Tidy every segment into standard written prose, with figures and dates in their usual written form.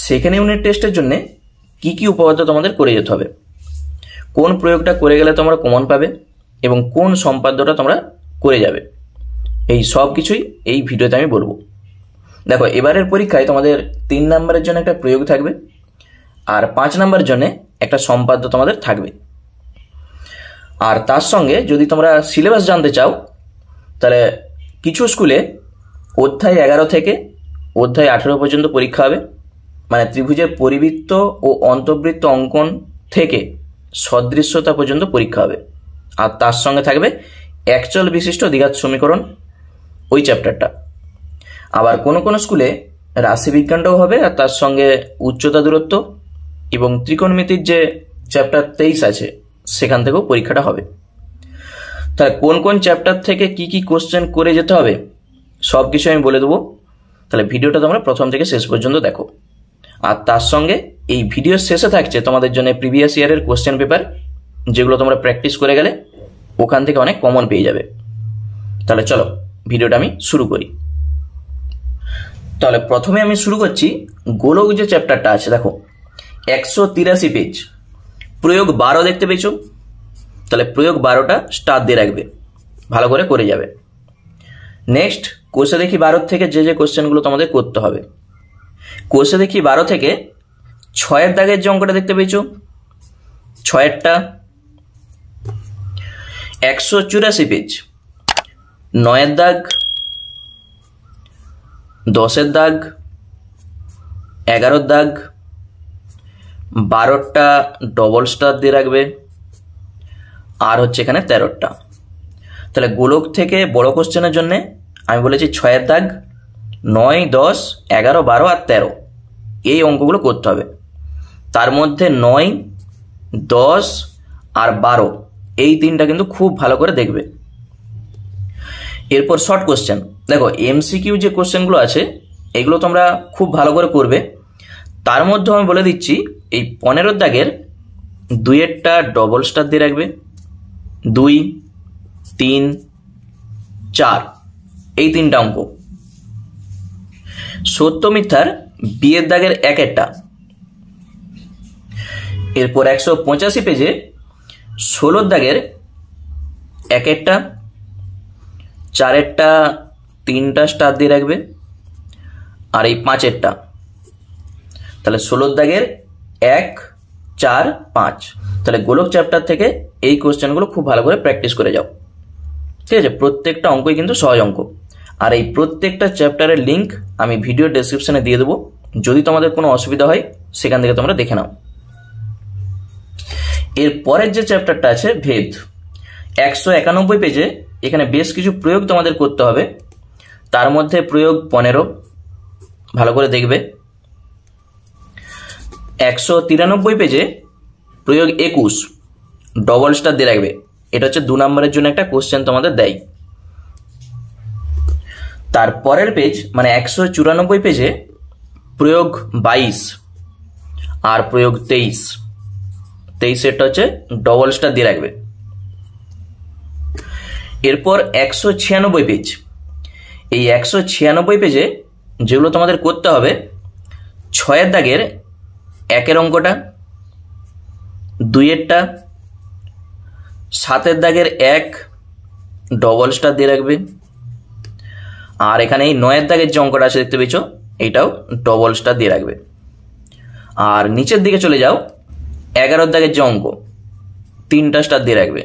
Second unit টেস্টের জন্য কি কি উপপাদ্য তোমাদের করে যেতে হবে, কোন প্রয়োগটা করে গেলে তোমরা কমন পাবে এবং কোন সম্পাদ্যটা তোমরা করে যাবে, এই সব কিছুই এই ভিডিওতে আমি বলবো। দেখো, এবারের পরীক্ষায় তোমাদের 3 নম্বরের জন্য একটা প্রয়োগ থাকবে আর 5 নম্বরের জন্য একটা সম্পাদ্য তোমাদের থাকবে। আর তার সঙ্গে যদি তোমরা সিলেবাস জানতে চাও তাহলে কিছু স্কুলে অধ্যায় 11 থেকে অধ্যায় 18 পর্যন্ত পরীক্ষা হবে, মানে ত্রিভুজের পরিবৃত্ত ও অন্তর্বৃত্ত অঙ্কন থেকে সদৃশ্যতা পর্যন্ত পরীক্ষা হবে। আর তার সঙ্গে থাকবে একচল বিশিষ্ট দ্বিঘাত সমীকরণ, ওই চ্যাপ্টারটা। আবার কোনো কোনো স্কুলে রাশিবিজ্ঞানটাও হবে আর তার সঙ্গে উচ্চতা দূরত্ব এবং ত্রিকোণমিতির যে চ্যাপ্টার 23 আছে সেখান থেকেও পরীক্ষাটা হবে। তাহলে কোন কোন চ্যাপ্টার থেকে কি কি কোশ্চেন করে যেতে হবে সব কিছু আমি বলে দেবো। তাহলে ভিডিওটা তোমরা প্রথম থেকে শেষ পর্যন্ত দেখো। আর তার সঙ্গে এই ভিডিওর শেষে থাকছে তোমাদের জন্য প্রিভিয়াস ইয়ারের কোশ্চেন পেপার, যেগুলো তোমরা প্র্যাকটিস করে গেলে ওখান থেকে অনেক কমন পেয়ে যাবে। তাহলে চলো ভিডিওটা আমি শুরু করি। তাহলে প্রথমে আমি শুরু করছি গোলক যে চ্যাপ্টারটা আছে। দেখো 183 পেজ, প্রয়োগ 12 দেখতে পেয়েছো। তাহলে প্রয়োগ 12টা স্টার দিয়ে রাখবে, ভালো করে করে যাবে। নেক্সট কোষে দেখি 12 থেকে যে যে কোশ্চেনগুলো তোমাদের করতে হবে। কোষে দেখি 12 থেকে 6-এর দাগের যে অঙ্কটা দেখতে পেয়েছো, 6-এরটা 184 পেজ, 9-এর দাগ, 10-এর দাগ, 11-এর দাগ, 12টা ডবল স্টার দিয়ে রাখবে, আর হচ্ছে এখানে 13টা। তাহলে গোলক থেকে বড় কোশ্চেনের জন্য আমি বলেছি 6-এর দাগ, 9, 10, 11, 12 আর 13 এই অঙ্কগুলো করতে হবে। তার মধ্যে 9, 10 আর 12 এই 3টা কিন্তু খুব ভালো করে দেখবে। এরপর শর্ট কোশ্চেন। দেখো এমসিকিউ যে কোশ্চেনগুলো আছে এগুলো তোমরা খুব ভালো করে করবে। তার মধ্যে আমি বলে দিচ্ছি এই 15-এর দাগের 2-এরটা ডবল স্টার দিয়ে রাখবে, 2, 3, 4 এই 3টা অঙ্ক। সত্য মিথ্যার বিয়ের দাগের 1-এরটা। এরপর 185 পেজে 16-এর দাগের 1-এরটা, 4-এরটা 3টা স্টার দিয়ে রাখবে, আর এই 5-এরটা। তাহলে 16-এর দাগের 1, 4, 5। তাহলে গোলক চ্যাপ্টার থেকে এই কোশ্চেনগুলো খুব ভালো করে প্র্যাকটিস করে যাও, ঠিক আছে। প্রত্যেকটা অঙ্কই কিন্তু সহজ অঙ্ক। আর এই প্রত্যেকটা চ্যাপ্টারের লিঙ্ক আমি ভিডিও ডেসক্রিপশনে দিয়ে দেবো, যদি তোমাদের কোনো অসুবিধা হয় সেখান থেকে তোমরা দেখে নাও। এর পরের যে চ্যাপ্টারটা আছে ভেদ, 191 পেজে এখানে বেশ কিছু প্রয়োগ তোমাদের করতে হবে। তার মধ্যে প্রয়োগ 15 ভালো করে দেখবে। 193 পেজে প্রয়োগ 21 ডবল স্টার দিয়ে রাখবে। এটা হচ্ছে 2 নম্বরের জন্য একটা কোশ্চেন তোমাদের দেয়। তারপরের পেজ মানে 194 পেজে প্রয়োগ 22 আর প্রয়োগ 23 হচ্ছে ডবল স্টার দিয়ে রাখবে। এরপর 196 পেজ, এই 196 পেজে যেগুলো তোমাদের করতে হবে 6-এর দাগের 1-এর অঙ্কটা, 2-এরটা, 7-এর দাগের 1 ডবল স্টার দিয়ে রাখবে, আর এখানে এই 9-এর দাগের যে অঙ্কটা আছে দেখতে পেয়েছ এইটাও ডবল স্টার দিয়ে রাখবে। আর নিচের দিকে চলে যাও, 11-এর দাগের যে অঙ্ক 3টা স্টার দিয়ে রাখবে।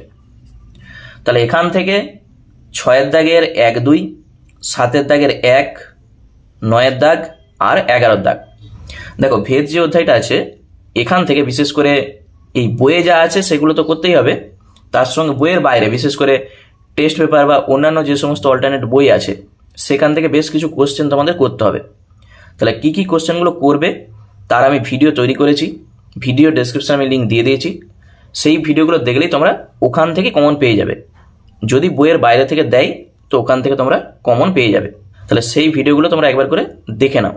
তাহলে এখান থেকে 6-এর দাগের 1, 2, 7-এর দাগের 1, 9-এর দাগ আর 11-এর দাগ। দেখো ভেদ যে অধ্যায়টা আছে এখান থেকে বিশেষ করে এই বইয়ে যা আছে সেগুলো তো করতেই হবে, তার সঙ্গে বইয়ের বাইরে বিশেষ করে টেস্ট পেপার বা অন্যান্য যে সমস্ত অল্টারনেট বই আছে সেখান থেকে বেশ কিছু কোশ্চেন তোমাদের করতে হবে। তাহলে কি কি কোশ্চেনগুলো করবে তার আমি ভিডিও তৈরি করেছি, ভিডিও ডেসক্রিপশনে আমি লিঙ্ক দিয়ে দিয়েছি। সেই ভিডিওগুলো দেখলেই তোমরা ওখান থেকে কমন পেয়ে যাবে। যদি বইয়ের বাইরে থেকে দেয় তো ওখান থেকে তোমরা কমন পেয়ে যাবে। তাহলে সেই ভিডিওগুলো তোমরা একবার করে দেখে নাও।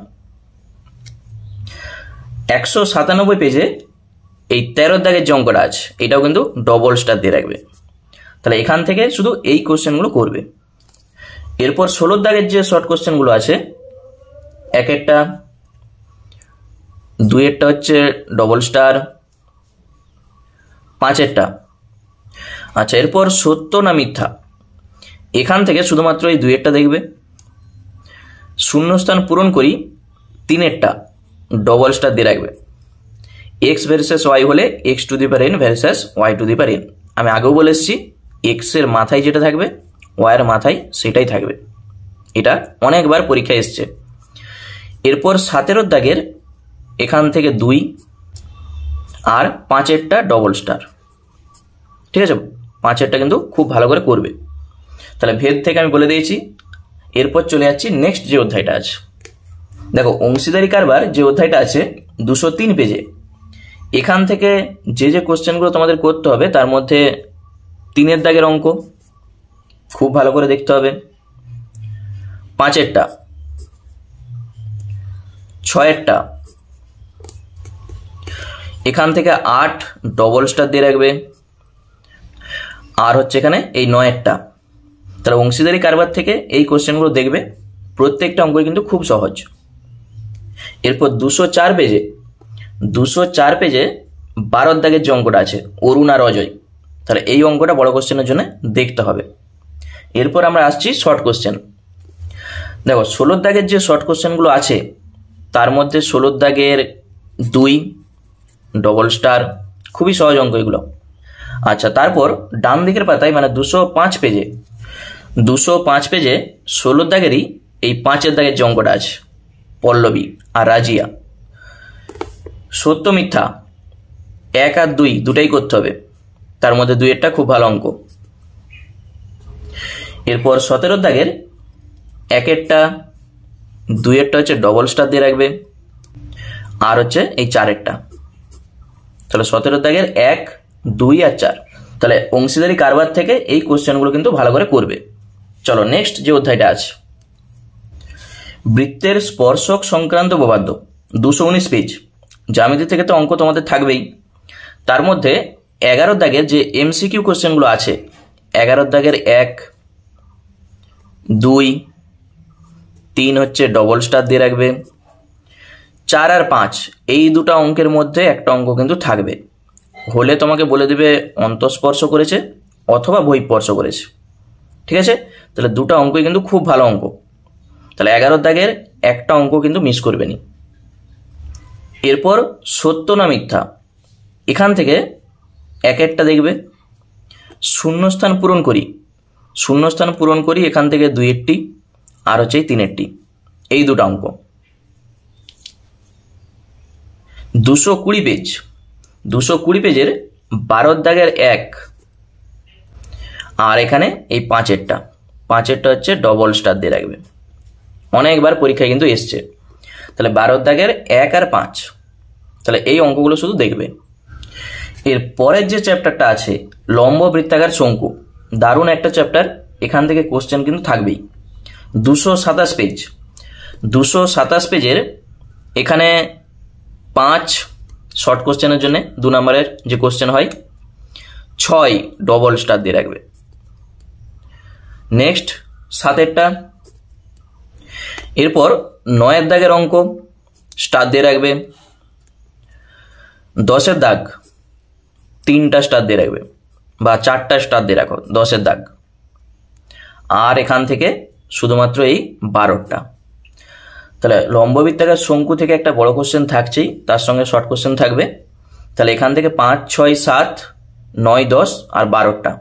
197 পেজে এই 13-এর দাগের যে অঙ্কটা আছে এটাও কিন্তু ডবল স্টার দিয়ে রাখবে। তাহলে এখান থেকে শুধু এই কোশ্চেনগুলো করবে। এরপর 16-এর দাগের যে শর্ট কোশ্চেনগুলো আছে 1-এরটা, 2-এরটা হচ্ছে ডবল স্টার, 5-এরটা। আচ্ছা, এরপর সত্য না মিথ্যা, এখান থেকে শুধুমাত্র এই 2-এরটা দেখবে। শূন্যস্থান পূরণ করি, 3-এরটা ডবল স্টার দিয়ে রাখবে। এক্স ভার্সেস ওয়াই হলে x to the power n versus y to the power n. আমি আগেও বলে এসেছি, এক্সের মাথায় যেটা থাকবে ওয়াইয়ের মাথায় সেটাই থাকবে। এটা অনেকবার পরীক্ষায় এসছে। এরপর 7-এর দাগের এখান থেকে 2 আর 5-এরটা ডবল স্টার। ঠিক আছে, 5-এরটা কিন্তু খুব ভালো করে করবে। তাহলে ভেদ থেকে আমি বলে দিয়েছি। এরপর চলে যাচ্ছি নেক্সট যে অধ্যায়টা আছে। দেখো, অংশীদারি কারবার যে অধ্যায়টা আছে 203 পেজে, এখান থেকে যে যে কোশ্চেনগুলো তোমাদের করতে হবে তার মধ্যে 3-এর দাগের অঙ্ক খুব ভালো করে দেখতে হবে, 5-এরটা, 6-এরটা, এখান থেকে 8 ডবল স্টার দিয়ে রাখবে, আর হচ্ছে এখানে এই 9-এরটা। তাহলে অংশীদারি কারবার থেকে এই কোশ্চেনগুলো দেখবে, প্রত্যেকটা অঙ্কই কিন্তু খুব সহজ। এরপর 204 পেজে 12 দাগের যে অঙ্কটা আছে অরুণ আর অজয়, তাহলে এই অঙ্কটা বড় কোশ্চেনের জন্য দেখতে হবে। এরপর আমরা আসছি শর্ট কোশ্চেন। দেখো, 16 দাগের যে শর্ট কোশ্চেনগুলো আছে তার মধ্যে 16 দাগের 2 ডবল স্টার, খুবই সহজ অঙ্ক এগুলো। আচ্ছা, তারপর ডান দিকের পাতায় মানে 205 পেজে 16 দাগেরই এই 5-এর দাগের যে অঙ্কটা আছে পল্লবী আর রাজিয়া, সত্য মিথ্যা 1 আর 2 দুটাই করতে হবে, তার মধ্যে 2-এরটা খুব ভালো অঙ্ক। এরপর 17 দাগের 1-এরটা 2-এরটা হচ্ছে ডবল স্টার দিয়ে রাখবে, আর হচ্ছে এই 4-এরটা। তাহলে 17 দাগের 1, 2 আর 4। তাহলে অংশীদারি কারবার থেকে এই কোশ্চেনগুলো কিন্তু ভালো করে করবে। চলো নেক্সট যে অধ্যায়টা আছে, বৃত্তের স্পর্শক সংক্রান্ত উপপাদ্য 219 পেজ। জ্যামিতি থেকে তো অঙ্ক তোমাদের থাকবেই, তার মধ্যে 11 দাগের যে এমসিকিউ কোশ্চেনগুলো আছে 11 দাগের 1, 2, 3 হচ্ছে ডবল স্টার দিয়ে রাখবে, 4 আর 5 এই দুটো অঙ্কের মধ্যে একটা অঙ্ক কিন্তু থাকবে, হলে তোমাকে বলে দেবে অন্তঃস্পর্শ করেছে অথবা বহিঃস্পর্শ করেছে। ঠিক আছে, তাহলে দুটো অঙ্কই কিন্তু খুব ভালো অঙ্ক। তাহলে 11 দাগের একটা অঙ্ক কিন্তু মিস করবে নি। এরপর সত্য না মিথ্যা, এখান থেকে 1-এরটা দেখবে। শূন্যস্থান পূরণ করি এখান থেকে 2-এরটি আর হচ্ছে 3-এরটি, এই দুটো অঙ্ক। 220 পেজের 12 দাগের 1 আর এখানে এই 5-এরটা হচ্ছে ডবল স্টার দিয়ে রাখবে, অনেকবার পরীক্ষায় কিন্তু এসছে। তাহলে 12 দাগের 1 আর 5, তাহলে এই অঙ্কগুলো শুধু দেখবে। এর পরের যে চ্যাপ্টারটা আছে লম্ব বৃত্তাকার শঙ্কু, দারুণ একটা চ্যাপ্টার, এখান থেকে কোশ্চেন কিন্তু থাকবেই। 227 পেজের এখানে 5 শর্ট কোশ্চেনের জন্য 2 নম্বরের যে কোশ্চেন হয় 6 ডবল স্টার দিয়ে রাখবে। নেক্সট 7-এরটা, এরপর 9-এর দাগের অঙ্ক স্টার দিয়ে রাখবে, 10-এর দাগ 3টা স্টার দিয়ে রাখবে বা 4টা স্টার দিয়ে রাখো 10-এর দাগ, আর এখান থেকে শুধুমাত্র এই 12টা। তাহলে লম্ব বৃত্তাকার শঙ্কু থেকে একটা বড় কোশ্চেন থাকছেই, তার সঙ্গে শর্ট কোশ্চেন থাকবে। তাহলে এখান থেকে 5, 6, 7, 9, 10 আর 12টা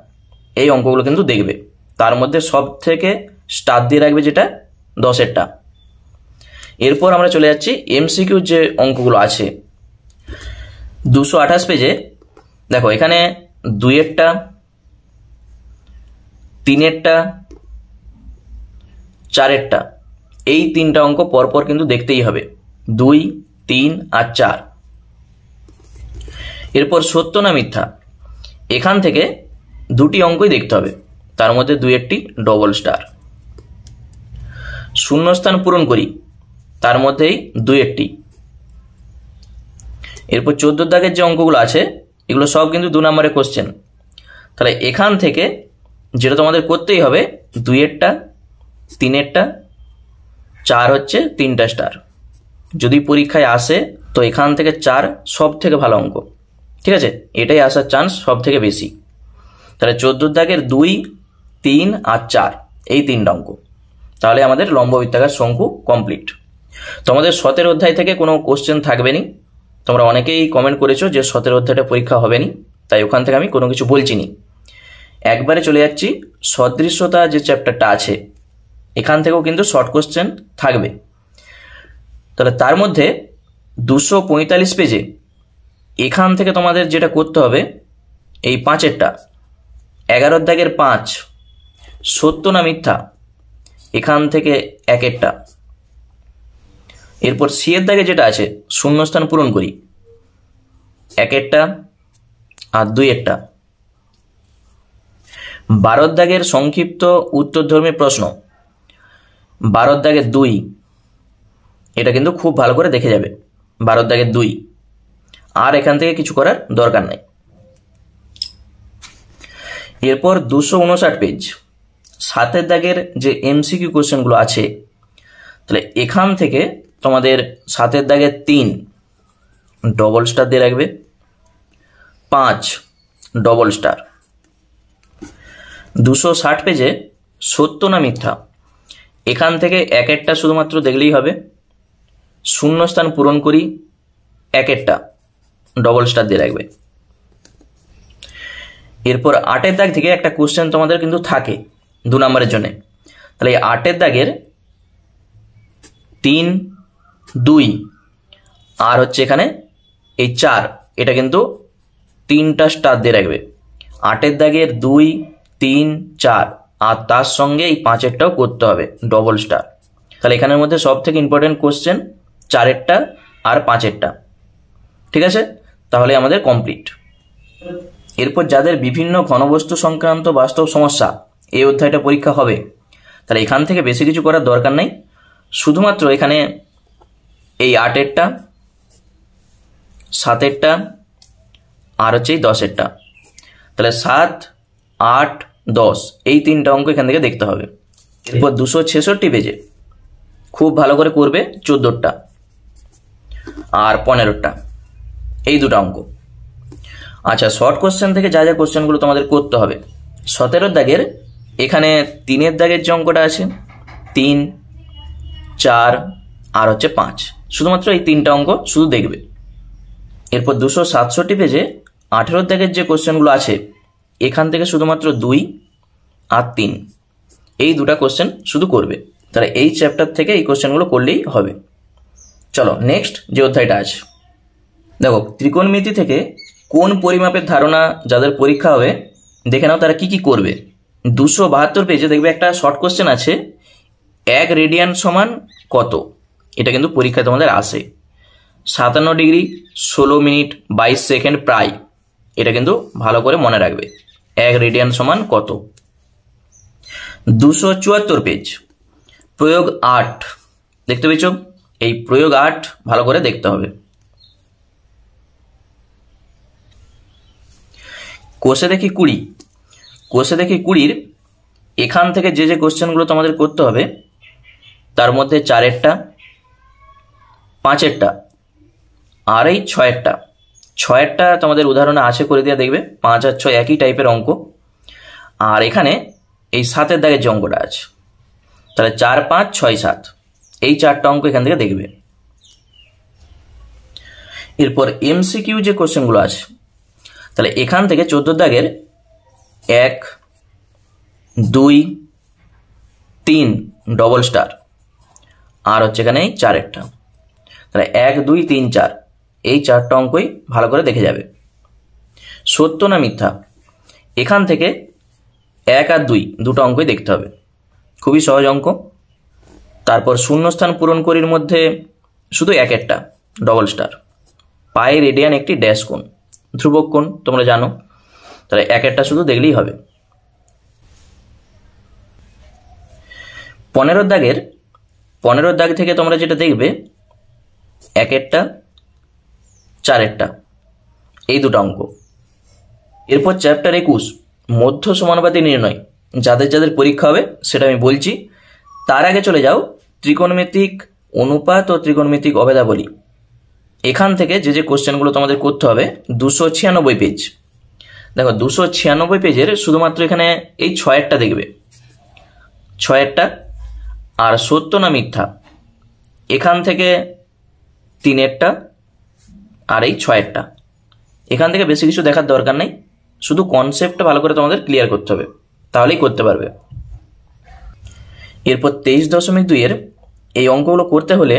এই অঙ্কগুলো কিন্তু দেখবে, তার মধ্যে সব থেকে স্টার দিয়ে রাখবে যেটা 10-এরটা। এরপর আমরা চলে যাচ্ছি এমসিকিউ যে অঙ্কগুলো আছে 228 পেজে। দেখো, এখানে 2-এরটা, 3-এরটা, 4-এরটা এই 3টা অঙ্ক পরপর কিন্তু দেখতেই হবে, 2, 3 আর 4। এরপর সত্য না মিথ্যা, এখান থেকে 2টি অঙ্কই দেখতে হবে, তার মধ্যে 2-এরটি ডবল স্টার। শূন্যস্থান পূরণ করি, তার মধ্যেই 2-এরটি। এরপর 14 দাগের যে অঙ্কগুলো আছে এগুলো সব কিন্তু 2 নম্বরের কোশ্চেন। তাহলে এখান থেকে যেটা তোমাদের করতেই হবে 2-এরটা, 3-এরটা, 4 হচ্ছে 3টা স্টার। যদি পরীক্ষায় আসে তো এখান থেকে 4 সব থেকে ভালো অঙ্ক, ঠিক আছে, এটাই আসার চান্স সব থেকে বেশি। তাহলে 14 দাগের 2, 3 আর 4 এই 3টা অঙ্ক, তাহলে আমাদের লম্ব বৃত্তাকার শঙ্কু কমপ্লিট। তোমাদের 17 অধ্যায় থেকে কোনো কোশ্চেন থাকবে না, তোমরা অনেকেই কমেন্ট করেছো যে 17 অধ্যায়টা পরীক্ষা হবে না, তাই ওখান থেকে আমি কোনো কিছু বলছি না। একবারে চলে যাচ্ছি সদৃশ্যতা যে চ্যাপ্টারটা আছে, এখান থেকেও কিন্তু শর্ট কোশ্চেন থাকবে। তাহলে তার মধ্যে 245 পেজে এখান থেকে তোমাদের যেটা করতে হবে, এই 5এরটা 11 দাগের 5 সত্য না মিথ্যা, এখান থেকে 1এরটা। এরপর সি এর দাগে যেটা আছে শূন্যস্থান পূরণ করি, 1এরটা আর 2এরটা। 12 দাগের সংক্ষিপ্ত উত্তরধর্মী প্রশ্ন, 12 দাগের 2, এটা কিন্তু খুব ভালো করে দেখে যাবে। 12 দাগের 2, আর এখান থেকে কিছু করার দরকার নাই। এরপর 259 পেজ 7 দাগের যে এমসিকিউ কোশ্চেনগুলো আছে, তাহলে এখান থেকে তোমাদের 7 দাগের 3 ডবল স্টার দিয়ে রাখবে, 5 ডবল স্টার। 260 পেজে সত্য না মিথ্যা, এখান থেকে 1এরটা শুধুমাত্র দেখলেই হবে, শূন্যস্থান পূরণ করি, 1এরটা ডবল স্টার দিয়ে রাখবে। এরপর 8 দাগ থেকে একটা কোশ্চেন তোমাদের কিন্তু থাকে 2 নম্বরের জন্য, তাহলে এই 8 দাগের 3, 2 আর হচ্ছে এখানে এই 4, এটা কিন্তু 3টা স্টার দিয়ে রাখবে। 8 দাগের 2, 3, 4 আর তার সঙ্গে এই 5এরটাও করতে হবে ডবল স্টার। তাহলে এখানের মধ্যে সব থেকে ইম্পর্টেন্ট কোশ্চেন 4এরটা আর 5এরটা, ঠিক আছে, তাহলে আমাদের কমপ্লিট। এরপর যাদের বিভিন্ন ঘনবস্তু সংক্রান্ত বাস্তব সমস্যা এই অধ্যায়টা পরীক্ষা হবে, তাহলে এখান থেকে বেশি কিছু করার দরকার নেই, শুধুমাত্র এখানে এই 8এরটা, 7এরটা আর হচ্ছে এই 10এরটা, তাহলে 7, 8, 10 এই 3টা অঙ্ক এখান থেকে দেখতে হবে। এরপর 266 পেজে খুব ভালো করে করবে 14টা আর 15টা, এই 2টা অঙ্ক। আচ্ছা, শর্ট কোশ্চেন থেকে যা যা কোশ্চেনগুলো তোমাদের করতে হবে, 17 দাগের এখানে 3 দাগের যে অঙ্কটা আছে, 3, 4 আর হচ্ছে 5, শুধুমাত্র এই 3টা অঙ্ক শুধু দেখবে। এরপর 267 পেজে 18 দাগের যে কোশ্চেনগুলো আছে, এখান থেকে শুধুমাত্র 2 আর 3 এই 2টা কোশ্চেন শুধু করবে। তাহলে এই চ্যাপ্টার থেকে এই কোশ্চেনগুলো করলেই হবে। চলো নেক্সট যে অধ্যায়টা আছে, দেখো ত্রিকোণমিতি থেকে কোন পরিমাপের ধারণা যাদের পরীক্ষা হবে দেখে নাও তারা কি কি করবে। 272 পেজে দেখবে একটা শর্ট কোশ্চেন আছে, 1 রেডিয়ান সমান কত, এটা কিন্তু পরীক্ষায় তোমাদের আসে। 57 ডিগ্রি 16 মিনিট 22 সেকেন্ড প্রায়, এটা কিন্তু ভালো করে মনে রাখবে, 1 রেডিয়ান সমান কত। 274 পেজ প্রয়োগ 8 দেখতে পেয়েছ, এই প্রয়োগ 8 ভালো করে দেখতে হবে। কোষে দেখি 20, কোষে দেখি 20 এখান থেকে যে যে কোশ্চেনগুলো তোমাদের করতে হবে, তার মধ্যে 4এরটা, 5এরটা আর এই 6এরটা। 6এরটা তোমাদের উদাহরণে আছে করে দেওয়া, দেখবে 5 আর 6 একই টাইপের অঙ্ক। আর এখানে এই 7 দাগের যে অঙ্কটা আছে, তাহলে 4, 5, 6, 7 এই 4টা অঙ্ক এখান থেকে দেখবে। এরপর এমসিকিউ যে কোশ্চেনগুলো আছে, তাহলে এখান থেকে 14 দাগের 1, 2, 3 ডবল স্টার আর হচ্ছে এখানে 4এরটা, তাহলে 1, 2, 3, 4 এই 4টা অঙ্কই ভালো করে দেখে যাবে। সত্য না মিথ্যা, এখান থেকে 1 আর 2 দুটো অঙ্কই দেখতে হবে, খুবই সহজ অঙ্ক। তারপর শূন্যস্থান পূরণ করির মধ্যে শুধু 1এরটা ডবল স্টার, পাই রেডিয়ান একটি ড্যাশ কোণ, ধ্রুবক কোণ তোমরা জানো, তাহলে 1এরটা শুধু দেখলেই হবে। 15 দাগ থেকে তোমরা যেটা দেখবে 1এরটা, 4এরটা এই দুটো অঙ্ক। এরপর চ্যাপ্টার 21 মধ্য সমানুপাতি নির্ণয়, যাদের যাদের পরীক্ষা হবে সেটা আমি বলছি। তার আগে চলে যাও ত্রিকোণমিতিক অনুপাত ও ত্রিকোণমিতিক অভেদাবলী, এখান থেকে যে কোশ্চেনগুলো তোমাদের করতে হবে 296 পেজ। দেখো 296 পেজের শুধুমাত্র এখানে এই 6-টা দেখবে, 6-টা আর সত্য না মিথ্যা এখান থেকে 3-টা আর এই 6-টা। এখান থেকে বেশি কিছু দেখার দরকার নেই, শুধু কনসেপ্টটা ভালো করে তোমাদের ক্লিয়ার করতে হবে, তাহলেই করতে পারবে। এরপর 23.2 এই অঙ্কগুলো করতে হলে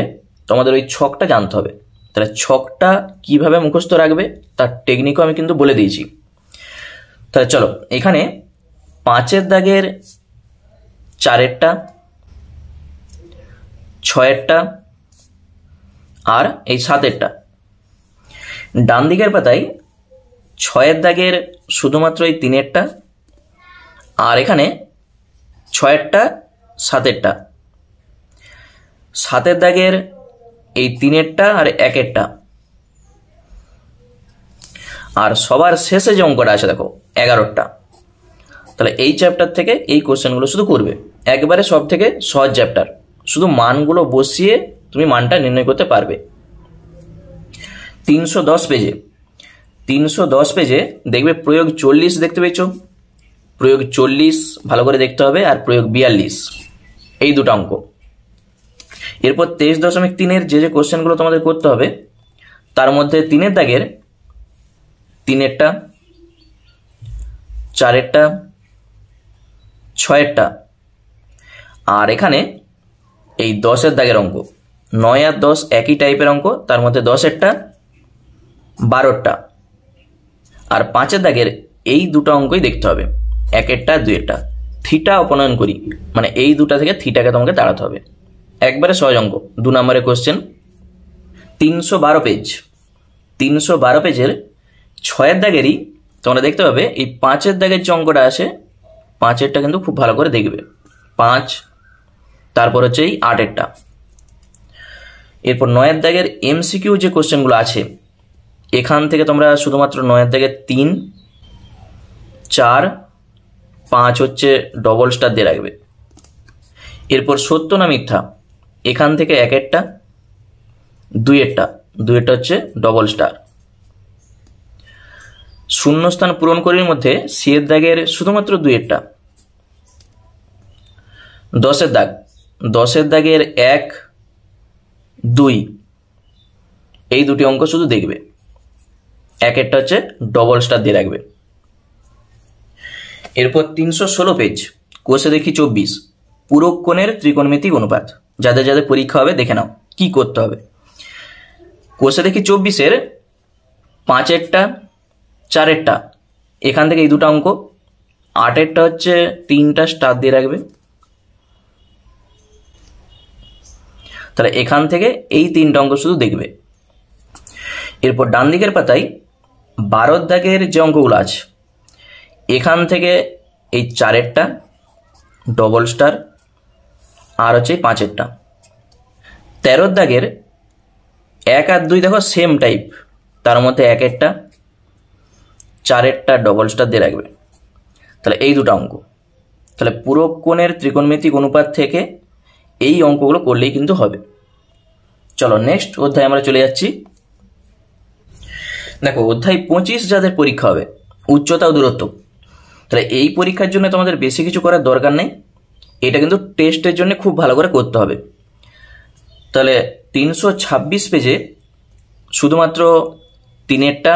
তোমাদের ওই ছকটা জানতে হবে। তাহলে ছকটা কিভাবে মুখস্থ রাখবে তার টেকনিকও আমি কিন্তু বলে দিয়েছি। তাহলে চলো, এখানে 5-এর দাগের 4-টা, 6-টা আর এই 7-টা। ডান দিকের পাতায় 6-এর দাগের শুধুমাত্র এই 3-টা আর এখানে 6-টা 7-টা, 7-এর দাগের এই 3-টা আর 1-টা। আর সবার শেষে যে অঙ্কটা আছে দেখো 11টা। তাহলে এই চ্যাপ্টার থেকে এই কোশ্চেনগুলো শুধু করবে, একবারে সব থেকে সহজ চ্যাপ্টার, শুধু মানগুলো বসিয়ে তুমি মানটা নির্ণয় করতে পারবে। 310 পেজে দেখবে প্রয়োগ 40 দেখতে পেয়েছো, প্রয়োগ 40 ভালো করে দেখতে হবে, আর প্রয়োগ 42 এই দুটো অঙ্ক। এরপর 23.3 যে কোশ্চেনগুলো তোমাদের করতে হবে তার মধ্যে 3-এর দাগের 3-টা, 4-টা, 6-টা আর এখানে এই 10-এর দাগের অঙ্ক। 9 আর 10 একই টাইপের অঙ্ক, তার মধ্যে 10-এরটা, 12টা আর 5-এর দাগের এই দুটো অঙ্কই দেখতে হবে, 1-টা 2-টা। থিটা অপনয়ন করি মানে এই দুটা থেকে থিটাকে তোমাকে দাঁড়াতে হবে, একবারে সহজ অঙ্ক। 2 নম্বরের কোশ্চেন 312 পেজ। 312 পেজের 6-এর দাগেরই তোমরা দেখতে পাবে এই 5-এর দাগের যে অঙ্কটা আছে 5-এরটা কিন্তু খুব ভালো করে দেখবে, 5, তারপর হচ্ছে এই 8-এরটা। এরপর 9-এর দাগের এমসিকিউ যে কোশ্চেনগুলো আছে এখান থেকে তোমরা শুধুমাত্র 9-এর দাগের 3, 4, 5 হচ্ছে ডবল স্টার দিয়ে রাখবে। এরপর সত্য না মিথ্যা এখান থেকে 1-টা, 2-টা হচ্ছে ডবল স্টার। শূন্যস্থান পূরণ করির মধ্যে সি-এর দাগের শুধুমাত্র 2-টা। 10-এর দাগের 1, 2 এই দুটি অঙ্ক শুধু দেখবে, 1-টা হচ্ছে ডবল স্টার দিয়ে রাখবে। এরপর 316 পেজ কোষে দেখি 24 পূরক কোণের ত্রিকোণমিতিক অনুপাত। যাদের যাদের পরীক্ষা হবে দেখে নাও কি করতে হবে। কোষে দেখি 24-এর 5-এরটা, 4-এরটা এখান থেকে এই দুটো অঙ্ক, 8-এরটা হচ্ছে 3টা স্টার দিয়ে রাখবে। তাহলে এখান থেকে এই 3টা অঙ্ক শুধু দেখবে। এরপর ডান দিকের পাতায় 12-এর দাগের যে অঙ্কগুলো আছে এখান থেকে এই 4-এরটা ডবল স্টার আর হচ্ছে 5-এরটা। 13-এর দাগের 1 আর 2 দেখো সেম টাইপ, তার মধ্যে 1-এরটা, 4-এরটা ডবল স্টার দিয়ে রাখবে। তাহলে এই দুটো অঙ্ক, তাহলে পূরক কোণের ত্রিকোণমিতিক অনুপাত থেকে এই অঙ্কগুলো করলেই কিন্তু হবে। চলো নেক্সট অধ্যায় আমরা চলে যাচ্ছি। দেখো অধ্যায় 25 যাদের পরীক্ষা হবে উচ্চতা ও দূরত্ব, তাহলে এই পরীক্ষার জন্য তোমাদের বেশি কিছু করার দরকার নেই, এটা কিন্তু টেস্টের জন্য খুব ভালো করে করতে হবে। তাহলে 326 পেজে শুধুমাত্র 3-এরটা,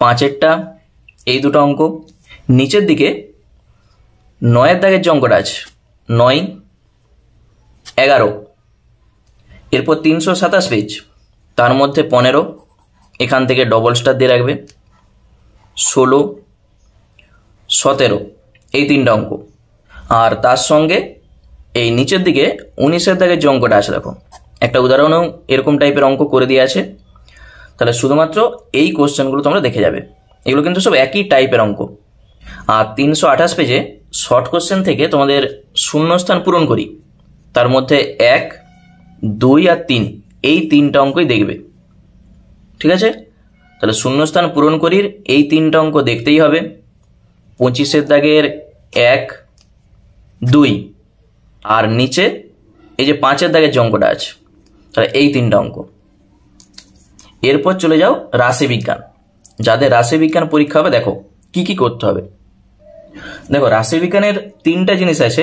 5-এরটা এই দুটো অঙ্ক। নিচের দিকে 9-এর দাগের যে অঙ্কটা আছে 9, 11 এরপর 327 পেজ তার মধ্যে 15 এখান থেকে ডবল স্টার দিয়ে রাখবে, 16, 17 এই 3টা অঙ্ক। আর তার সঙ্গে এই নিচের দিকে 19-এর দাগের যে অঙ্কটা আছে দেখো একটা উদাহরণও এরকম টাইপের অঙ্ক করে দিয়ে আছে। তাহলে শুধুমাত্র এই কোশ্চেনগুলো তোমরা দেখে যাবে, এগুলো কিন্তু সব একই টাইপের অঙ্ক। আর 328 পেজে শর্ট কোশ্চেন থেকে তোমাদের শূন্যস্থান পূরণ করি, তার মধ্যে 1, 2 আর 3 এই 3টা অঙ্কই দেখবে, ঠিক আছে। তাহলে শূন্যস্থান পূরণ করির এই 3টা অঙ্ক দেখতেই হবে। 25-এর দাগের 1, 2 আর নিচে এই যে 5-এর দাগের যে অঙ্কটা আছে তাহলে এই 3টা অঙ্ক। এরপর চলে যাও রাশিবিজ্ঞান। যাদের রাশিবিজ্ঞান পরীক্ষা হবে দেখো কি কি করতে হবে। দেখো রাশিবিজ্ঞানের 3টা জিনিস আছে,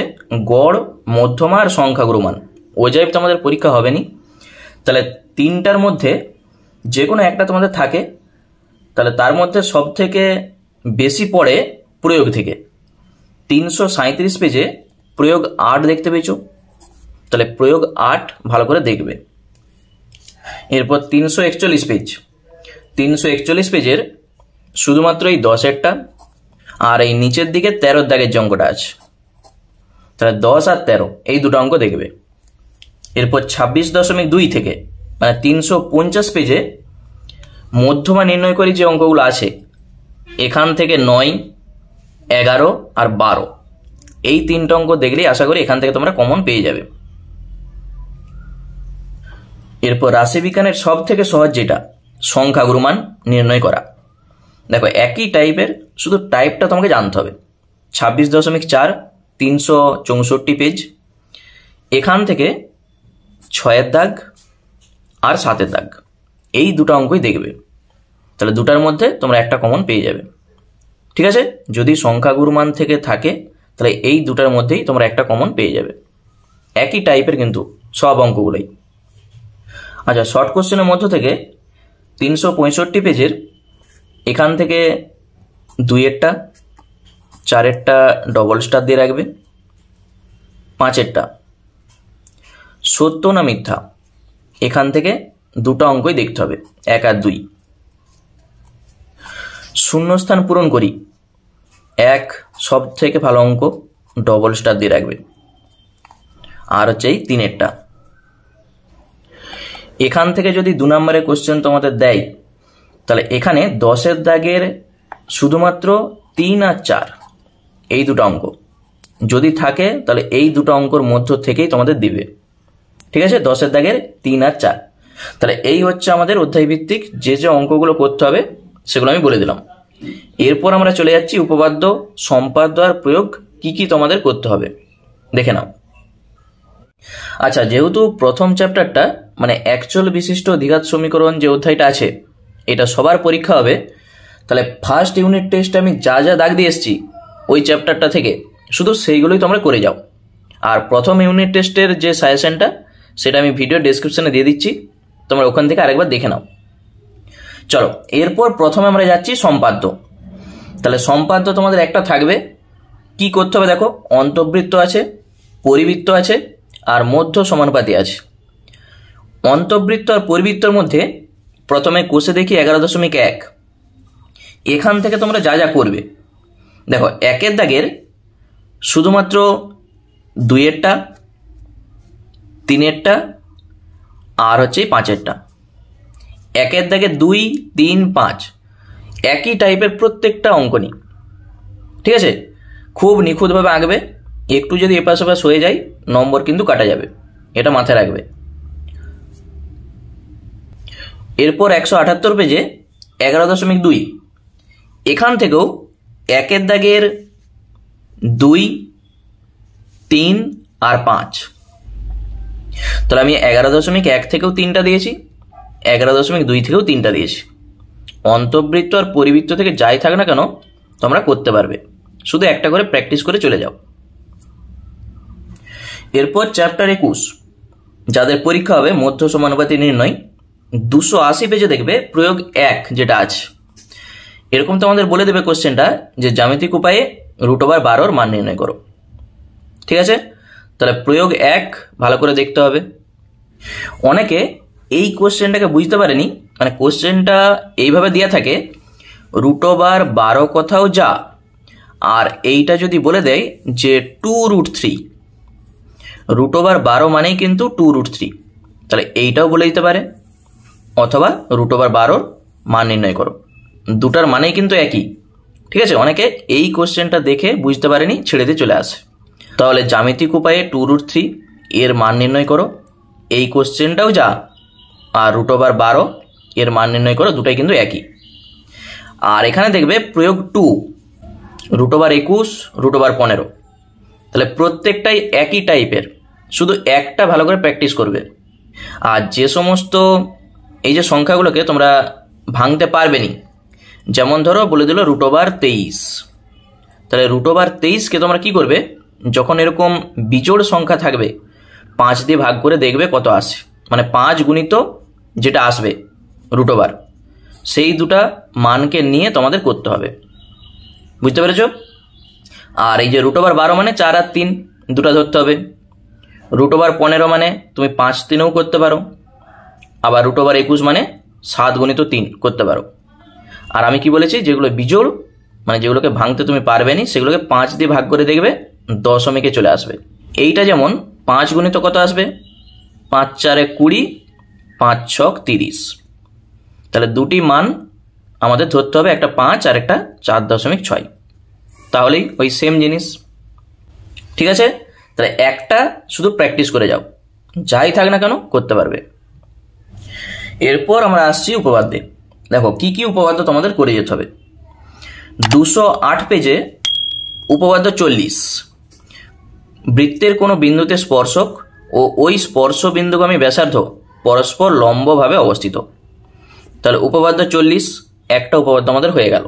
গড়, মধ্যমা আর সংখ্যাগুরু মান। ওজাইব তো আমাদের পরীক্ষা হবে নি, তাহলে 3টার মধ্যে যে কোনো একটা তোমাদের থাকে। তাহলে তার মধ্যে সব থেকে বেশি পড়ে প্রয়োগ থেকে। 337 পেজে প্রয়োগ 8 দেখতে পেয়েছো, তাহলে প্রয়োগ 8 ভালো করে দেখবে। এরপর 341 পেজ, 341 পেজের শুধুমাত্র এই 10-এরটা আর এই নিচের দিকে 13 দাগের যে অঙ্কটা আছে, তাহলে 10 আর 13 এই দুটো অঙ্ক দেখবে। এরপর 26.2 থেকে মানে 350 পেজে মধ্যমা নির্ণয় করি যে অঙ্কগুলো আছে, এখান থেকে 9, 11 আর 12 এই 3টা অঙ্ক দেখলেই আশা করি এখান থেকে তোমরা কমন পেয়ে যাবে। এরপর রাশিবিজ্ঞানের সব থেকে সহজ যেটা, সংখ্যাগুরু মান নির্ণয় করা। দেখো একই টাইপের, শুধু টাইপটা তোমাকে জানতে হবে। 26.4 364 পেজ, এখান থেকে 6-এর দাগ আর 7-এর দাগ এই দুটো অঙ্কই দেখবে। তাহলে দুটার মধ্যে তোমরা একটা কমন পেয়ে যাবে। ঠিক আছে, যদি সংখ্যাগুরু মান থেকে থাকে তাহলে এই দুটার মধ্যেই তোমরা একটা কমন পেয়ে যাবে। একই টাইপের কিন্তু সব অঙ্কগুলোই। আচ্ছা, শর্ট কোশ্চেনের মধ্য থেকে 365 পেজের এখান থেকে 2-এরটা, 4-এরটা ডবল স্টার দিয়ে রাখবে, 5-এরটা সত্য না মিথ্যা এখান থেকে দুটো অঙ্কই দেখতে হবে, 1 আর 2। শূন্যস্থান পূরণ করি 1 সব থেকে ভালো অঙ্ক, ডবল স্টার দিয়ে রাখবে। আর হচ্ছে এই 3-এরটা। এখান থেকে যদি 2 নম্বরের কোশ্চেন তোমাদের দেয় তাহলে এখানে 10-এর দাগের শুধুমাত্র 3 আর 4 এই দুটো অঙ্ক যদি থাকে তাহলে এই দুটো অঙ্কর মধ্য থেকেই তোমাদের দিবে। ঠিক আছে, 10-এর দাগের 3 আর 4। তাহলে এই হচ্ছে আমাদের অধ্যায়ভিত্তিক যে যে অঙ্কগুলো করতে হবে সেগুলো আমি বলে দিলাম। এরপর আমরা চলে যাচ্ছি উপপাদ্য, সম্পাদ্য আর প্রয়োগ কি কি তোমাদের করতে হবে দেখে নাও। আচ্ছা, যেহেতু প্রথম চ্যাপ্টারটা মানে অ্যাকচুয়াল বিশিষ্ট দ্বিঘাত সমীকরণ যে অধ্যায়টা আছে এটা সবার পরীক্ষা হবে, তাহলে ফার্স্ট ইউনিট টেস্টে আমি যা যা দাগ দিয়ে এসেছি ওই চ্যাপ্টারটা থেকে শুধু সেইগুলোই তোমরা করে যাও। আর প্রথম ইউনিট টেস্টের যে সাজেশনটা সেটা আমি ভিডিও ডেসক্রিপশনে দিয়ে দিচ্ছি, তোমরা ওখান থেকে আরেকবার দেখে নাও। চলো, এরপর প্রথমে আমরা যাচ্ছি সম্পাদ্য। তাহলে সম্পাদ্য তোমাদের একটা থাকবে, কি করতে হবে দেখো, অন্তবৃত্ত আছে, পরিবৃত্ত আছে আর মধ্য সমানুপাতি আছে। অন্তবৃত্ত আর পরিবৃত্তর মধ্যে প্রথমে কোষে দেখি 11.1। এখান থেকে তোমরা যা যা করবে দেখো, 1-এর দাগের শুধুমাত্র 2-এরটা, 3-এরটা আর হচ্ছে 5-এরটা। 1-এর দাগে 2, 3, 5 একই টাইপের প্রত্যেকটা অঙ্কনই। ঠিক আছে, খুব নিখুঁতভাবে আঁকবে, একটু যদি এপাশ ওপাশ হয়ে যায় নম্বর কিন্তু কাটা যাবে, এটা মাথায় রাখবে। এরপর 178 পেজে 11.2 এখান থেকেও 1-এর দাগের 2, 3 আর 5। তাহলে আমি 11.1 থেকেও 3টা দিয়েছি, 11.2 থেকেও 3টা দিয়েছি। অন্তবৃত্ত আর পরিবৃত্ত থেকে যাই থাক না কেন তোমরা করতে পারবে, শুধু একটা করে প্র্যাকটিস করে চলে যাও। এরপর চ্যাপ্টার 21 যাদের পরীক্ষা হবে মধ্য সমানুপাতি নির্ণয়, 280 পেজে দেখবে প্রয়োগ 1 যেটা আছে। এরকম তোমাদের বলে দেবে কোশ্চেনটা যে জ্যামিতিক উপায়ে √12 মান নির্ণয় করো। ঠিক আছে, তাহলে প্রয়োগ 1 ভালো করে দেখতে হবে। অনেকে এই কোশ্চেনটাকে বুঝতে পারেনি, মানে কোশ্চেনটা এইভাবে দেওয়া থাকে √12 কোথাও যা, আর এইটা যদি বলে দেয় যে 2√3, √12 মানেই কিন্তু 2√3, তাহলে এইটাও বলে দিতে পারে, অথবা √12 মান নির্ণয় করো, দুটার মানেই কিন্তু একই। ঠিক আছে, অনেকে এই কোশ্চেনটা দেখে বুঝতে পারেনি, ছেড়ে দিয়ে চলে আসে। তাহলে জ্যামিতিক উপায়ে 2√3 এর মান নির্ণয় করো, এই কোশ্চেনটাও যা, আর √12 এর মান নির্ণয় করো, দুটাই কিন্তু একই। আর এখানে দেখবে প্রয়োগ 2 √21 √15, তাহলে প্রত্যেকটাই একই টাইপের, শুধু একটা ভালো করে প্র্যাকটিস করবে। আর যে সমস্ত এই যে সংখ্যাগুলোকে তোমরা ভাঙতে পারবে নি, যেমন ধরো বলে দিল √23, তাহলে √23কে তোমরা কি করবে, যখন এরকম বিজোড় সংখ্যা থাকবে 5 দিয়ে ভাগ করে দেখবে কত আসে, মানে 5 গুণিত যেটা আসবে √, সেই দুটা মানকে নিয়ে তোমাদের করতে হবে। বুঝতে পেরেছ? আর এই যে √12 মানে 4 আর 3 দুটা ধরতে হবে। √15 মানে তুমি 5 3ও করতে পারো, আবার √21 মানে 7 গুণিত 3 করতে পারো। আর আমি কি বলেছি, যেগুলো বিজোড় মানে যেগুলোকে ভাঙতে তুমি পারবে নি সেগুলোকে 5 দিয়ে ভাগ করে দেখবে দশমিকে চলে আসবে। এইটা যেমন 5 গুণিত কত আসবে, 5 4 20, 5 6 30। তাহলে দুটি মান আমাদের ধরতে হবে, একটা 5 আর একটা 4.6, তাহলেই ওই সেম জিনিস। ঠিক আছে? তাহলে একটা শুধু প্র্যাকটিস করে যাও, যাই থাক না কেন করতে পারবে। এরপর আমরা আসছি উপপাদ্যে। দেখো কি কি উপপাদ্য তোমাদের করে যেতে হবে। 208 পেজে উপপাদ্য 40, বৃত্তের কোনো বিন্দুতে স্পর্শক ও ওই স্পর্শ বিন্দুগামী ব্যাসার্ধ পরস্পর লম্বভাবে অবস্থিত। তাহলে উপপাদ্য 40 একটা উপপাদ্য আমাদের হয়ে গেল।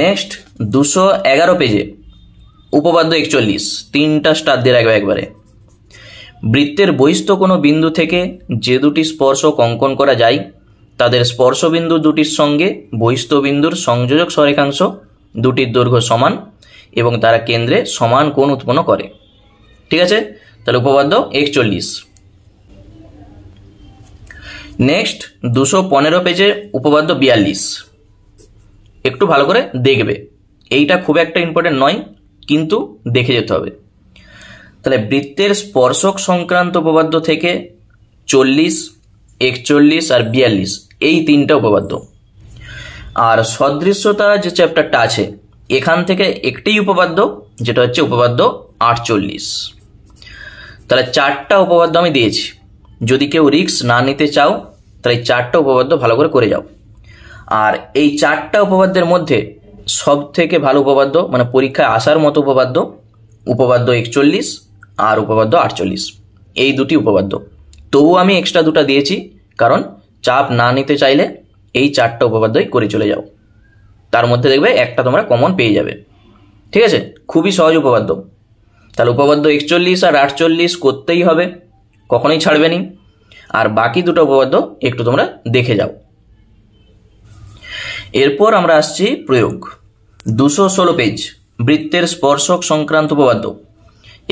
নেক্সট 211 পেজে উপপাদ্য 41, 3টা স্টার দিয়ে রাখবে একবারে। বৃত্তের বহিস্থ কোনো বিন্দু থেকে যে দুটি স্পর্শক অঙ্কন করা যায় তাদের স্পর্শবিন্দু দুটির সঙ্গে বহিস্থ বিন্দুর সংযোজক সরেখাংশ দুটির দৈর্ঘ্য সমান এবং তারা কেন্দ্রে সমান কোণ উৎপন্ন করে। ঠিক আছে? তাহলে উপপাদ্য 41। নেক্সট 215 পেজে উপপাদ্য 42, একটু ভালো করে দেখবে, এইটা খুব একটা ইম্পর্টেন্ট নয় কিন্তু দেখে যেতে হবে। তাহলে বৃত্তের স্পর্শক সংক্রান্ত উপপাদ্য থেকে 40, 41 আর 42 এই 3টা উপপাদ্য। আর সদৃশ্যতা যে চ্যাপ্টারটা আছে এখান থেকে একটি উপপাদ্য, যেটা হচ্ছে উপপাদ্য 48। তাহলে 4টা উপপাদ্য আমি দিয়েছি, যদি কেউ রিস্ক না নিতে চাও তাহলে 4টা উপপাদ্য ভালো করে যাও। আর এই 4টা উপপাদ্যের মধ্যে সব থেকে ভালো উপপাদ্য মানে পরীক্ষায় আসার মতো উপপাদ্য উপপাদ্য 41 আর উপপাদ্য 48, এই দুটি উপপাদ্য। তবু আমি এক্সট্রা দুটা দিয়েছি, কারণ চাপ না নিতে চাইলে এই 4টা উপপাদ্যই করে চলে যাও, তার মধ্যে দেখবে একটা তোমরা কমন পেয়ে যাবে। ঠিক আছে? খুবই সহজ উপপাদ্য। তাহলে উপপাদ্য 41 আর 48 করতেই হবে, কখনোই ছাড়বে নি। আর বাকি দুটো উপপাদ্য একটু তোমরা দেখে যাও। এরপর আমরা আসছি প্রয়োগ। 216 পেজ বৃত্তের স্পর্শক সংক্রান্ত উপপাদ্য,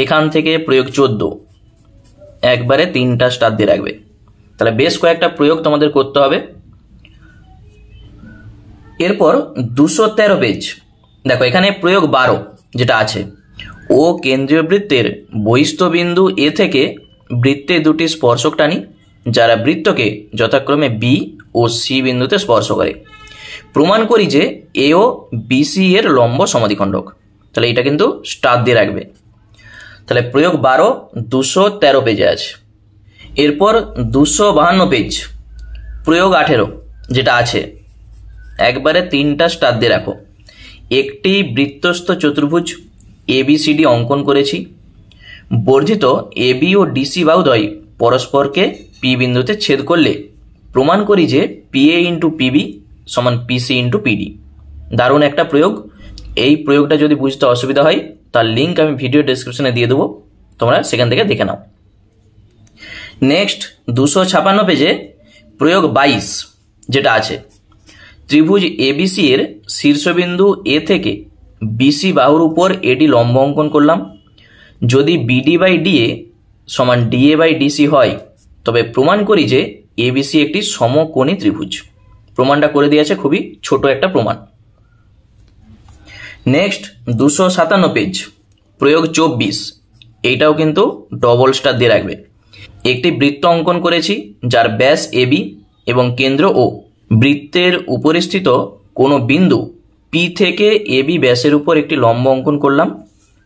এখান থেকে প্রয়োগ 14, একবারে 3টা স্টার দিয়ে রাখবে। তাহলে বেশ কয়েকটা প্রয়োগ তোমাদের করতে হবে। এরপর 213 পেজ, দেখো এখানে প্রয়োগ 12 যেটা আছে, ও কেন্দ্রীয় বৃত্তের বহিস্থ বিন্দু এ থেকে বৃত্তে দুটি স্পর্শক টানি যারা বৃত্তকে যথাক্রমে বি ও সি বিন্দুতে স্পর্শ করে, প্রমাণ করি যে এ ও বিসি এর লম্ব সমাধিখণ্ডক। তাহলে এটা কিন্তু স্টার দিয়ে রাখবে। তাহলে প্রয়োগ 12 213 পেজে আছে। এরপর 252 পেজ প্রয়োগ 18 যেটা আছে, একবারে 3টা স্টার দিয়ে রাখো। একটি বৃত্তস্থ চতুর্ভুজ এবিসিডি অঙ্কন করেছি, বর্ধিত এবি ও ডিসি বাহুদ্বয় পরস্পরকে পি বিন্দুতে ছেদ করলে প্রমাণ করি যে পিএ ইন্টু পিবি সমান পিসি ইন্টু পিডি। দারুণ একটা প্রয়োগ। এই প্রয়োগটা যদি বুঝতে অসুবিধা হয় তার লিঙ্ক আমি ভিডিও ডেসক্রিপশনে দিয়ে দেবো, তোমরা সেখান থেকে দেখে নাও। নেক্সট 256 পেজে প্রয়োগ 22 যেটা আছে, ত্রিভুজ এবিসি এর শীর্ষবিন্দু এ থেকে বিসি বাহুর উপর এডি লম্ব অঙ্কন করলাম। যদি বিডি বাই ডিএ সমান ডিএ বাই ডিসি হয় তবে প্রমাণ করি যে এবিসি একটি সমকোণী ত্রিভুজ। প্রমাণটা করে দিয়েছে, খুবই ছোট একটা প্রমাণ। নেক্সট 257 পেজ প্রয়োগ 24, এইটাও কিন্তু ডবল স্টার দিয়ে রাখবে। একটি বৃত্ত অঙ্কন করেছি যার ব্যাস এবি এবং কেন্দ্র ও। বৃত্তের উপরে স্থিত কোনো বিন্দু পি থেকে এবি ব্যাসের উপর একটি লম্ব অঙ্কন করলাম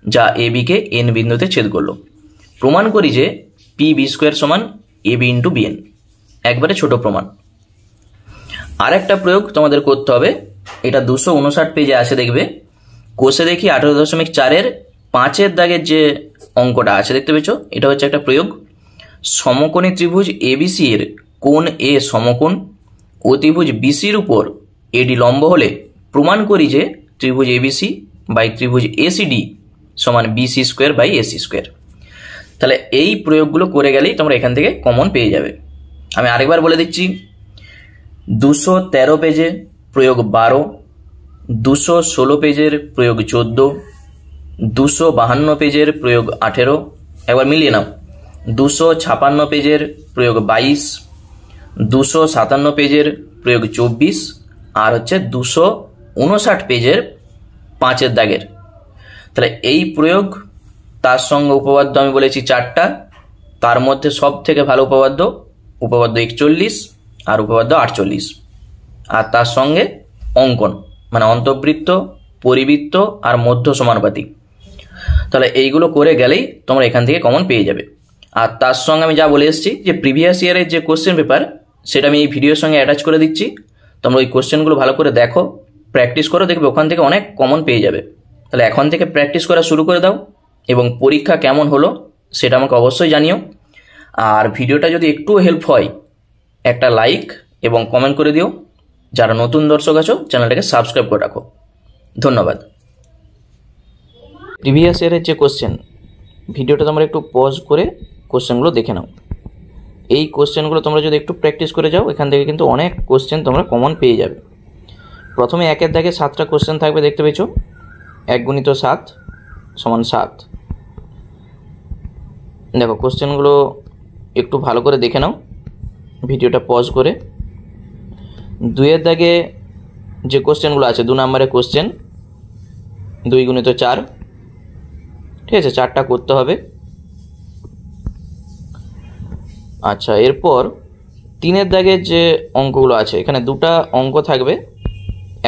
যা এবিকে এন বিন্দুতে ছেদ করলো। প্রমাণ করি যে পি বি স্কোয়ার সমান এবি ইন্টু বিএন। একবারে ছোট প্রমাণ। আর একটা প্রয়োগ তোমাদের করতে হবে, এটা 259 পেজে আছে, দেখবে কোষে দেখি 18.4 5 দাগের যে অঙ্কটা আছে দেখতে পেয়েছো, এটা হচ্ছে একটা প্রয়োগ। সমকোণী ত্রিভুজ এবিসি এর কোণ এ সমকোণ ও ত্রিভুজ বিসির উপর এডি লম্ব হলে প্রমাণ করি যে ত্রিভুজ এবিসি বাই ত্রিভুজ এসিডি সমান BC square by AC square. তাহলে এই প্রয়োগগুলো করে গেলেই তোমরা এখান থেকে কমন পেয়ে যাবে। আমি আরেকবার বলে দিচ্ছি, 213 পেজে প্রয়োগ 12, 216 পেজের প্রয়োগ 14, 252 পেজের প্রয়োগ 18, একবার মিলিয়ে নাও, 256 পেজের প্রয়োগ 22, 257 পেজের প্রয়োগ 24 আর হচ্ছে 259 পেজের 5 দাগের। তাহলে এই প্রয়োগ তার সঙ্গে উপপাদ্য আমি বলেছি 4টা, তার মধ্যে সব থেকে ভালো উপপাদ্য 41 আর উপপাদ্য 48, আর তার সঙ্গে অঙ্কন মানে অন্তবৃত্ত, পরিবৃত্ত আর মধ্য সমানুপাতি। তাহলে এইগুলো করে গেলেই তোমরা এখান থেকে কমন পেয়ে যাবে। আর তার সঙ্গে আমি যা বলে এসেছি যে প্রিভিয়াস ইয়ারের যে কোশ্চেন পেপার সেটা আমি এই ভিডিওর সঙ্গে অ্যাটাচ করে দিচ্ছি, তোমরা ওই কোশ্চেনগুলো ভালো করে দেখো, প্র্যাকটিস করো, দেখবে ওখান থেকে অনেক কমন পেয়ে যাবে। তাহলে এখন থেকে প্র্যাকটিস করা শুরু করে দাও এবং পরীক্ষা কেমন হলো সেটা আমাকে অবশ্যই জানিও। আর ভিডিওটা যদি একটুও হেল্প হয় একটা লাইক এবং কমেন্ট করে দিও। যারা নতুন দর্শক আছো চ্যানেলটাকে সাবস্ক্রাইব করে রাখো। ধন্যবাদ। প্রিভিয়াস ইয়ারের যে কোশ্চেন ভিডিওটা তোমরা একটু পজ করে কোশ্চেনগুলো দেখে নাও। এই কোশ্চেনগুলো তোমরা যদি একটু প্র্যাকটিস করে যাও এখান থেকে কিন্তু অনেক কোশ্চেন তোমরা কমন পেয়ে যাবে। প্রথমে 1 দাগে 7টা কোশ্চেন থাকবে, দেখতে পেয়েছো, 1 গুণিত 7 সমান 7। দেখো কোশ্চেনগুলো একটু ভালো করে দেখে নাও ভিডিওটা পজ করে। 2 দাগে যে কোশ্চেনগুলো আছে 2 নম্বরের কোশ্চেন 2 গুণিত 4, ঠিক আছে, 4টা করতে হবে। আচ্ছা, এরপর 3 দাগের যে অঙ্কগুলো আছে এখানে 2টা অঙ্ক থাকবে,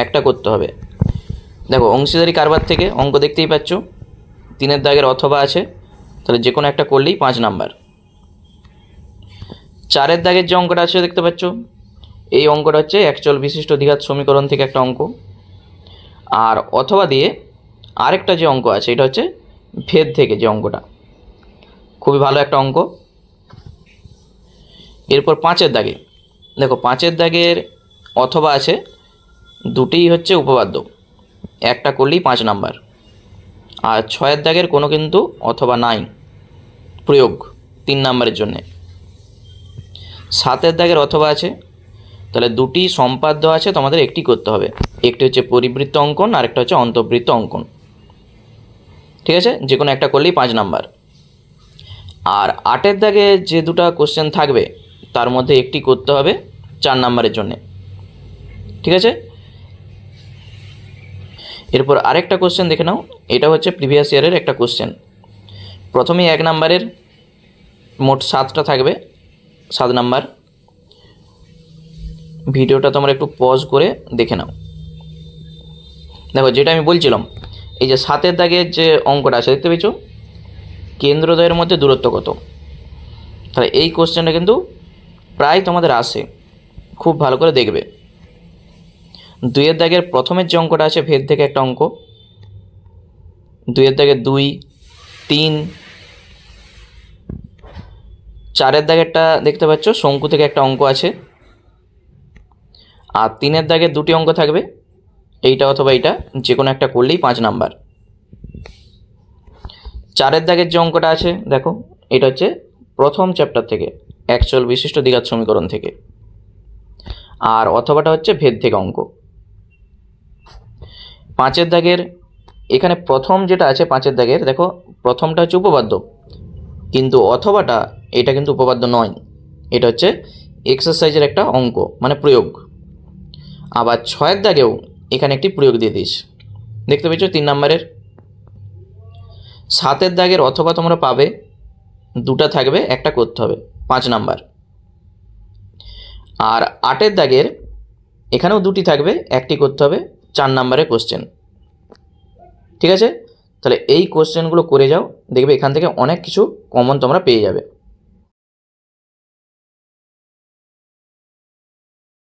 একটা করতে হবে। দেখো অংশীদারি কারবার থেকে অঙ্ক দেখতেই পাচ্ছ, 3 দাগের অথবা আছে, তাহলে যে কোনো একটা করলেই 5 নাম্বার। 4 দাগের যে অঙ্কটা আছে দেখতে পাচ্ছ, এই অঙ্কটা হচ্ছে একচল বিশিষ্ট দ্বিঘাত সমীকরণ থেকে একটা অঙ্ক। আর অথবা দিয়ে আরেকটা যে অঙ্ক আছে এটা হচ্ছে ভেদ থেকে যে অঙ্কটা, খুবই ভালো একটা অঙ্ক। এরপর 5 দাগে দেখো 5 দাগের অথবা আছে, 2টিই হচ্ছে উপপাদ্য, একটা করলেই 5 নাম্বার। আর 6 দাগের কোনো কিন্তু অথবা নাই, প্রয়োগ 3 নাম্বারের জন্যে। 7 দাগের অথবা আছে, তাহলে 2টি সম্পাদ্য আছে, তোমাদের একটি করতে হবে, একটি হচ্ছে পরিবৃত্ত অঙ্কন আর একটা হচ্ছে অন্তবৃত্ত অঙ্কন, ঠিক আছে, যে কোনো একটা করলেই 5 নাম্বার। আর 8 দাগে যে 2টা কোশ্চেন থাকবে তার মধ্যে একটি করতে হবে 4 নাম্বারের জন্যে, ঠিক আছে। এরপর আরেকটা কোশ্চেন দেখে নাও, এটা হচ্ছে প্রিভিয়াস ইয়ারের একটা কোশ্চেন। প্রথমেই 1 নাম্বারের মোট 7টা থাকবে, 7 নাম্বার। ভিডিওটা তোমরা একটু পজ করে দেখে নাও। দেখো যেটা আমি বলছিলাম, এই যে 7 দাগের যে অঙ্কটা আছে দেখতে পেয়েছো, কেন্দ্রদ্বয়ের মধ্যে দূরত্ব কত। তাহলে এই কোশ্চেনটা কিন্তু প্রায় তোমাদের আসে, খুব ভালো করে দেখবে। 2 দাগের প্রথমের যে অঙ্কটা আছে ভেদ থেকে একটা অঙ্ক, 2 দাগের 2, 3, 4 দাগেরটা দেখতে পাচ্ছ শঙ্কু থেকে একটা অঙ্ক আছে। আর 3 দাগের 2টি অঙ্ক থাকবে, এইটা অথবা এইটা, যে কোনো একটা করলেই 5 নাম্বার। 4 দাগের যে অঙ্কটা আছে দেখো, এটা হচ্ছে প্রথম চ্যাপ্টার থেকে, একচল বিশিষ্ট দ্বিঘাত সমীকরণ থেকে। আর অথবাটা হচ্ছে ভেদ থেকে অঙ্ক। 5 দাগের এখানে প্রথম যেটা আছে 5 দাগের, দেখো প্রথমটা হচ্ছে উপপাদ্য, কিন্তু অথবাটা এটা কিন্তু উপপাদ্য নয়, এটা হচ্ছে এক্সারসাইজের একটা অঙ্ক মানে প্রয়োগ। আবার 6 দাগেও এখানে একটি প্রয়োগ দিয়ে দিস, দেখতে পেয়েছো 3 নাম্বারের। 7 দাগের অথবা তোমরা পাবে, 2টা থাকবে, একটা করতে হবে, 5 নাম্বার। আর 8 দাগের এখানেও 2টি থাকবে, একটি করতে হবে, 4 নাম্বারের কোশ্চেন, ঠিক আছে। তাহলে এই কোশ্চেনগুলো করে যাও, দেখবে এখান থেকে অনেক কিছু কমন তোমরা পেয়ে যাবে।